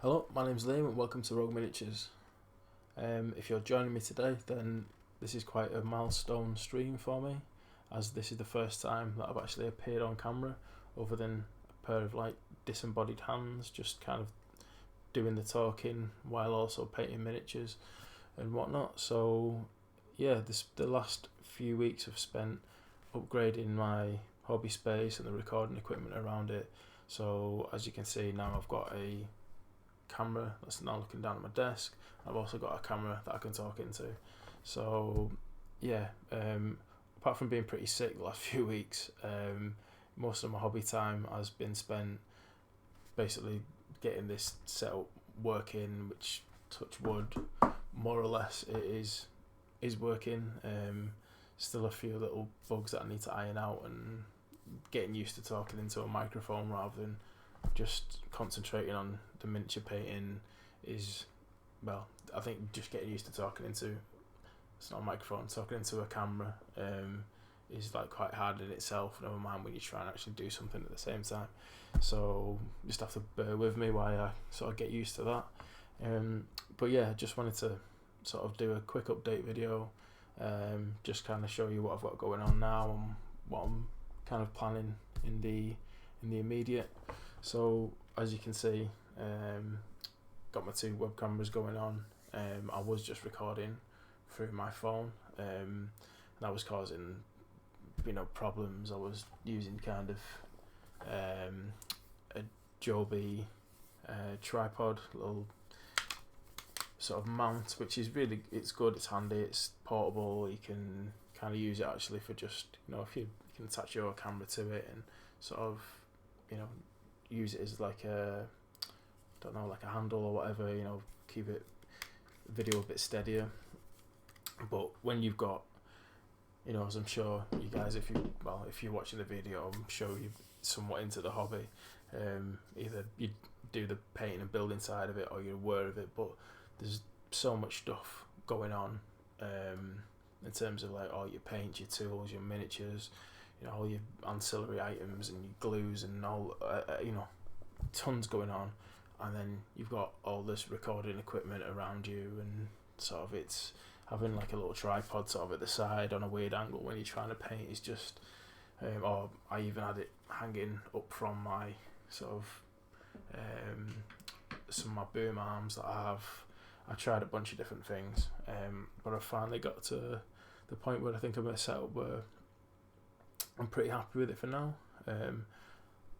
Hello, my name's Liam and welcome to Rogue Miniatures. If you're joining me today, then this is quite a milestone stream for me, as this is the first time that I've actually appeared on camera, other than a pair of disembodied hands, just kind of doing the talking while also painting miniatures and whatnot. So yeah, the last few weeks I've spent upgrading my hobby space and the recording equipment around it. So as you can see now, I've got a camera that's now looking down at my desk. I've also got a camera that I can talk into. So yeah, apart from being pretty sick the last few weeks, most of my hobby time has been spent basically getting this set up working, which, touch wood, more or less it is working. Still a few little bugs that I need to iron out, and getting used to talking into a microphone rather than just concentrating on the miniature painting is, well, I think just getting used to talking into, it's not a microphone, talking into a camera is like quite hard in itself, never mind when you try and actually do something at the same time. So just have to bear with me while I sort of get used to that. But yeah, just wanted to sort of do a quick update video, just kind of show you what I've got going on now and what I'm kind of planning in the immediate. So as you can see, got my two web cameras going on. I was just recording through my phone, and that was causing problems. I was using kind of a Joby tripod, little sort of mount, which is really, it's good, it's handy, it's portable. You can kind of use it actually for just, if you can attach your camera to it and sort of use it as like a, like a handle or whatever, keep it video a bit steadier. But when you've got, as I'm sure you guys, if you're watching the video, I'm sure you're somewhat into the hobby. Either you do the painting and building side of it, or you're aware of it. But there's so much stuff going on in terms of like all your paints, your tools, your miniatures, all your ancillary items and your glues and all, tons going on. And then you've got all this recording equipment around you, and sort of it's having like a little tripod sort of at the side on a weird angle when you're trying to paint is just, or I even had it hanging up from my sort of some of my boom arms that I have. I tried a bunch of different things, but I finally got to the point where I think I'm at a setup where I'm pretty happy with it for now.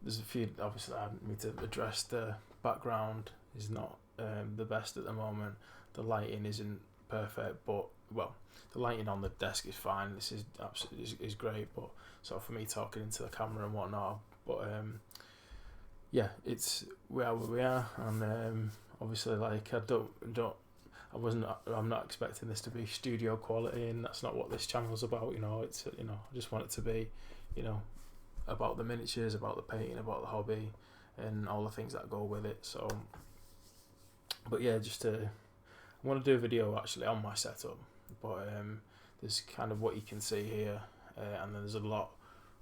There's a few, obviously I need to address. The background is not the best at the moment. The lighting isn't perfect, but the lighting on the desk is fine. This is absolutely is great, but sort of for me talking into the camera and whatnot. But yeah, it's where we are, and obviously like I'm not expecting this to be studio quality, and that's not what this channel's about. It's I just want it to be, about the miniatures, about the painting, about the hobby, and all the things that go with it. So, but yeah, I want to do a video actually on my setup, but there's kind of what you can see here, and then there's a lot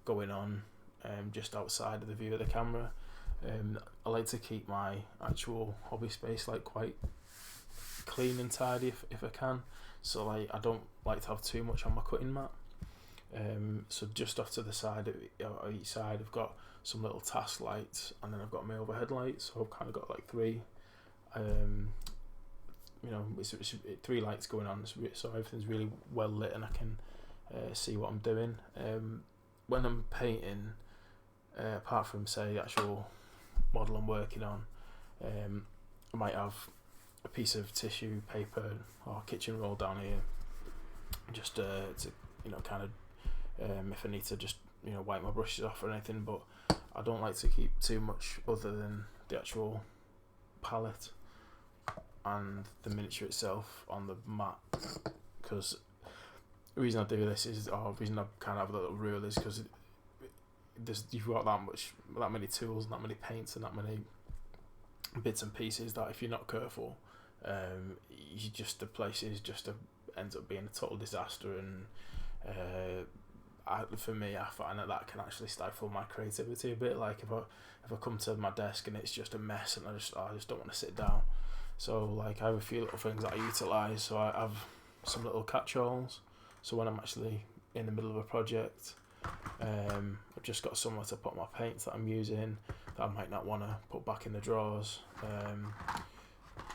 going on just outside of the view of the camera. I like to keep my actual hobby space like quite clean and tidy if I can. So like I don't like to have too much on my cutting mat. So just off to the side of each side, I've got some little task lights, and then I've got my overhead lights. So I've kind of got like three, it's three lights going on, so everything's really well lit, and I can see what I'm doing. When I'm painting, apart from say the actual model I'm working on, I might have a piece of tissue paper or kitchen roll down here, just to kind of if I need to just wipe my brushes off or anything. But I don't like to keep too much other than the actual palette and the miniature itself on the mat, because the reason I do this is, or the reason I kind of have a little rule is because you've got that many tools and that many paints and that many bits and pieces that if you're not careful, the place is just ends up being a total disaster. And for me, I find that can actually stifle my creativity a bit. Like if I come to my desk and it's just a mess and I just don't want to sit down. So like I have a few little things that I utilise. So I have some little catch-alls. So when I'm actually in the middle of a project, I've just got somewhere to put my paints that I'm using that I might not want to put back in the drawers.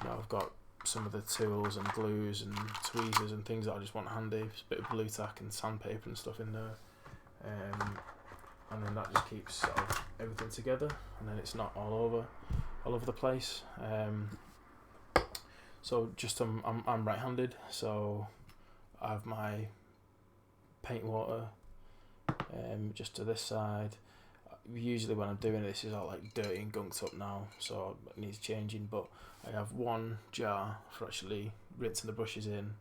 I've got some of the tools and glues and tweezers and things that I just want handy. Just a bit of blue tack and sandpaper and stuff in there, and then that just keeps sort of everything together, and then it's not all over the place. So just I'm right-handed, so I have my paint water just to this side. Usually when I'm doing this, it's all like dirty and gunked up now, so it needs changing. But I have one jar for actually rinsing the brushes in,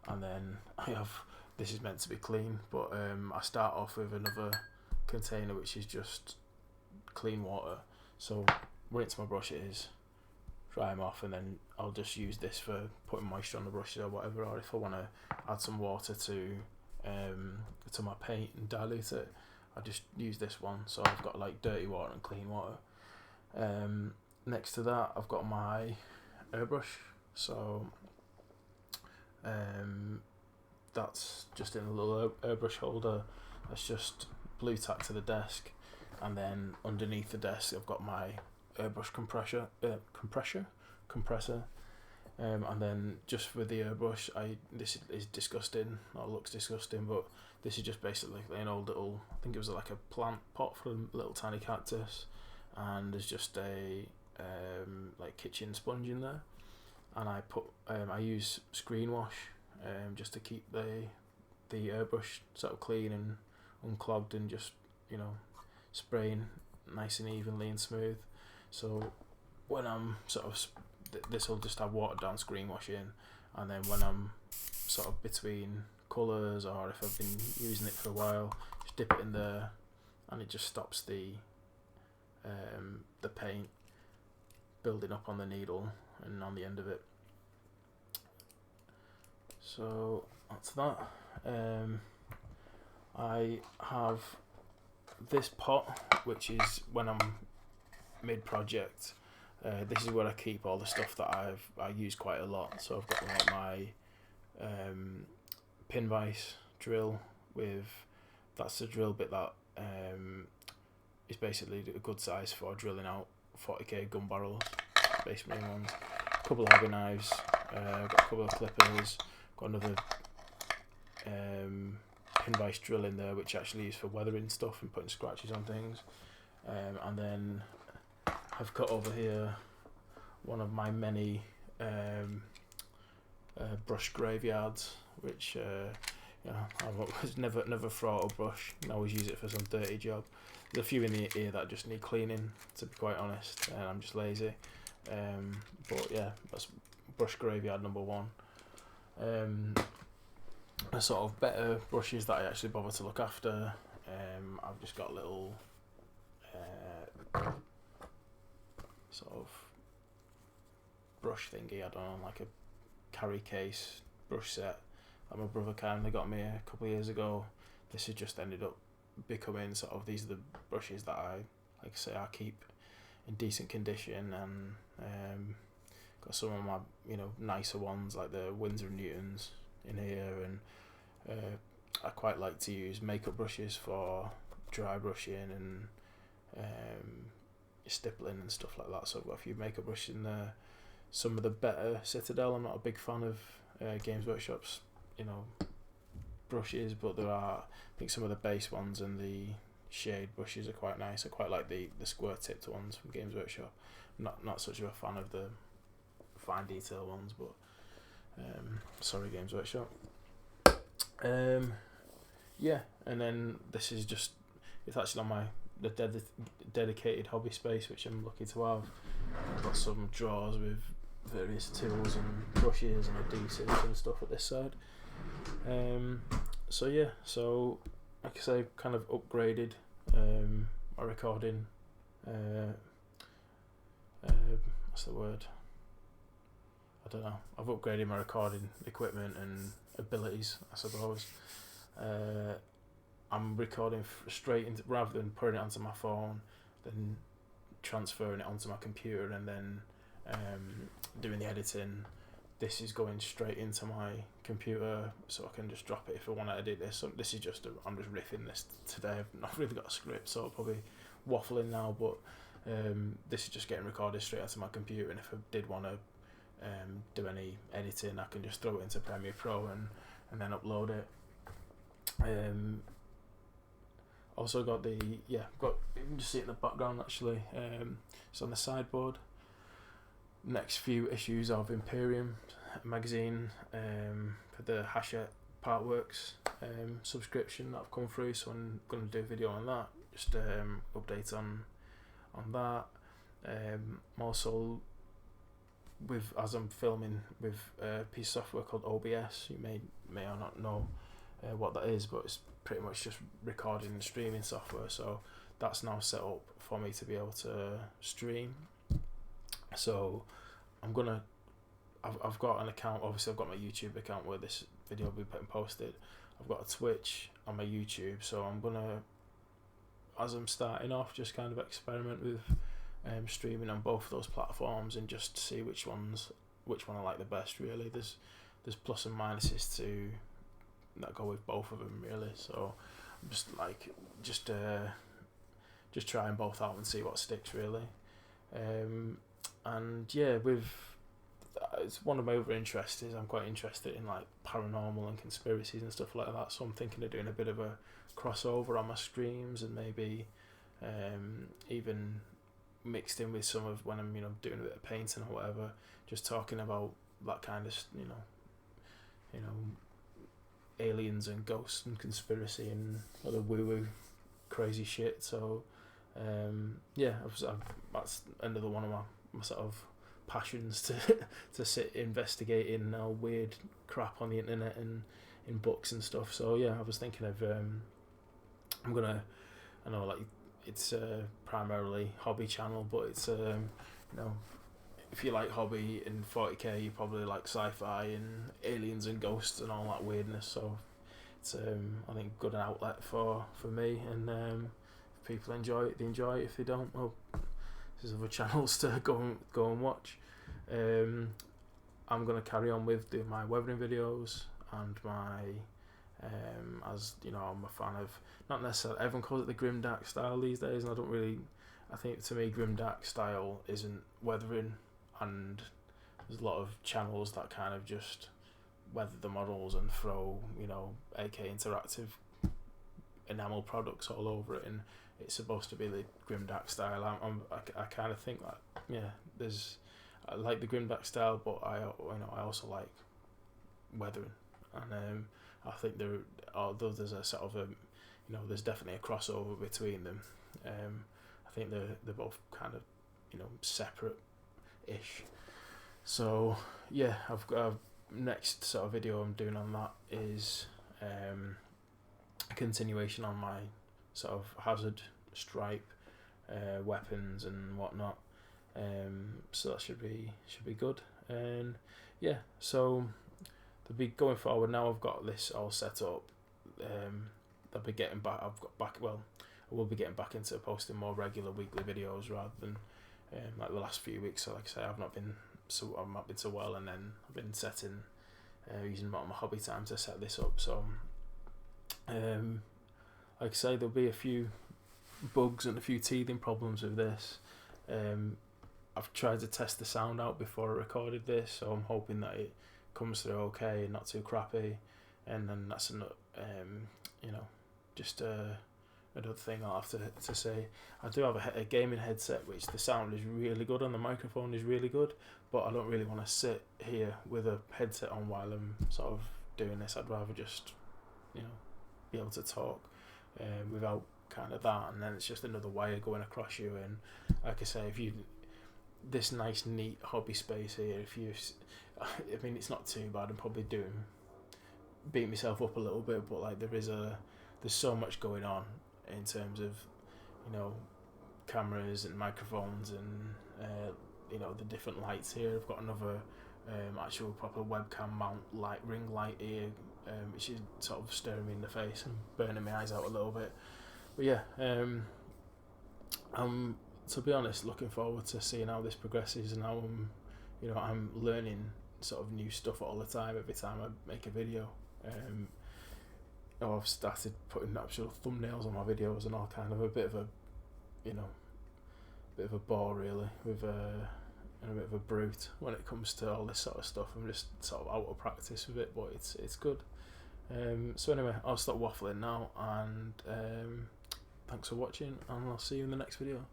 and then I have, this is meant to be clean, but I start off with another container which is just clean water. So rinse my brushes, dry them off, and then I'll just use this for putting moisture on the brushes or whatever. Or if I want to add some water to my paint and dilute it, I just use this one. So I've got like dirty water and clean water. Next to that, I've got my airbrush. So that's just in a little airbrush holder. That's just blue tack to the desk, and then underneath the desk, I've got my airbrush compressor. And then just with the airbrush, this is disgusting, or looks disgusting, but this is just basically an old little, I think it was like a plant pot for a little tiny cactus, and there's just a like kitchen sponge in there, and I use screen wash just to keep the airbrush sort of clean and unclogged, and just, you know, spraying nice and evenly and smooth. So when I'm sort of this will just have watered down screen wash in, and then when I'm sort of between colours, or if I've been using it for a while, just dip it in there, and it just stops the paint building up on the needle and on the end of it. So that's that. I have this pot, which is when I'm mid-project. This is where I keep all the stuff that I use quite a lot. So I've got like my pin vise drill with, that's the drill bit that is basically a good size for drilling out 40k gun barrels, Space Marine ones. A couple of hobby knives, got a couple of clippers, got another pin vise drill in there, which actually is for weathering stuff and putting scratches on things. And then I've got over here one of my many brush graveyards, which I've never thought a brush, and I always use it for some dirty job. There's a few in here that just need cleaning, to be quite honest, and I'm just lazy. But yeah, that's brush graveyard number one. The sort of better brushes that I actually bother to look after, I've just got little sort of brush thingy, I don't know, like a carry case brush set that my brother kindly got me a couple of years ago. This has just ended up becoming sort of, these are the brushes that I keep in decent condition, and got some of my, you know, nicer ones like the Winsor & Newtons in here, and I quite like to use makeup brushes for dry brushing and stippling and stuff like that. So I've got a few makeup brushes in there. Some of the better Citadel, I'm not a big fan of Games Workshop's, you know, brushes, but there are, I think some of the base ones and the shade brushes are quite nice. I quite like the square tipped ones from Games Workshop. Not such a fan of the fine detail ones, but sorry Games Workshop. Yeah, and then this is just, it's actually on the dedicated hobby space, which I'm lucky to have. I've got some drawers with various tools and brushes and adhesives and stuff at this side. So yeah, so like I say, kind of upgraded my recording, what's the word? I don't know. I've upgraded my recording equipment and abilities, I suppose. I'm recording straight into, rather than putting it onto my phone, then transferring it onto my computer and then doing the editing. This is going straight into my computer, so I can just drop it if I want to edit this. So this is just I'm just riffing this today. I've not really got a script, so I'll probably waffling now. But this is just getting recorded straight onto my computer, and if I did want to do any editing, I can just throw it into Premiere Pro and then upload it. Also got the you can just see it in the background actually. It's on the sideboard. Next few issues of Imperium magazine for the Hachette Partworks subscription that I've come through, so I'm going to do a video on that, just update on that. Also, as I'm filming with a piece of software called OBS, you may or not know what that is, but it's pretty much just recording and streaming software, so that's now set up for me to be able to stream. So I've got an account. Obviously I've got my YouTube account where this video will be posted. I've got a Twitch on my YouTube, so I'm gonna, as I'm starting off, just kind of experiment with streaming on both of those platforms and just see which one I like the best. Really, there's plus and minuses to that go with both of them really. So I'm just trying both out and see what sticks really. And yeah, it's one of my other interests is I'm quite interested in like paranormal and conspiracies and stuff like that, so I'm thinking of doing a bit of a crossover on my streams, and maybe even mixed in with some of when I'm doing a bit of painting or whatever, just talking about that kind of aliens and ghosts and conspiracy and other woo crazy shit. So that's another one of my sort of passions to sit investigating weird crap on the internet and in books and stuff. So yeah, I was thinking of I know like it's primarily hobby channel, but it's if you like hobby and 40k, you probably like sci-fi and aliens and ghosts and all that weirdness. So it's I think good outlet for me, and if people enjoy it, they enjoy it. If they don't, well, there's other channels to go and watch. I'm gonna carry on with doing my weathering videos and my as you know, I'm a fan of, not necessarily everyone calls it the grimdark style these days, and I think to me grimdark style isn't weathering, and there's a lot of channels that kind of just weather the models and throw AK Interactive enamel products all over it, and it's supposed to be the grimdark style. I kind of think that I like the grimdark style, but I also like weathering, and I think although there's a sort of there's definitely a crossover between them. I think they're both kind of separate-ish. So yeah, I've got a next sort of video I'm doing on that is a continuation on my sort of hazard stripe weapons and whatnot. So that should be good. And yeah, so they'll be going forward now. I've got this all set up. They'll be getting back. I will be getting back into posting more regular weekly videos rather than like the last few weeks. So like I say, I've not been so well, and then I've been using my hobby time to set this up. So like I say, there'll be a few bugs and a few teething problems with this. I've tried to test the sound out before I recorded this, so I'm hoping that it comes through okay and not too crappy. And then that's another another thing I'll have to say. I do have a gaming headset which the sound is really good on, the microphone is really good, but I don't really want to sit here with a headset on while I'm sort of doing this. I'd rather just be able to talk without kind of that, and then it's just another wire going across you. And like I say, this nice neat hobby space here, it's not too bad. I'm probably beat myself up a little bit, but like there's so much going on in terms of cameras and microphones and the different lights here. I've got another actual proper webcam mount ring light here which is sort of staring me in the face and burning my eyes out a little bit. But yeah, I'm, to be honest, looking forward to seeing how this progresses and how I'm learning sort of new stuff all the time every time I make a video. I've started putting actual thumbnails on my videos and all kind of a bit of a bore really, with and a bit of a brute when it comes to all this sort of stuff. I'm just sort of out of practice with it, but it's good. So anyway, I'll stop waffling now, and thanks for watching, and I'll see you in the next video.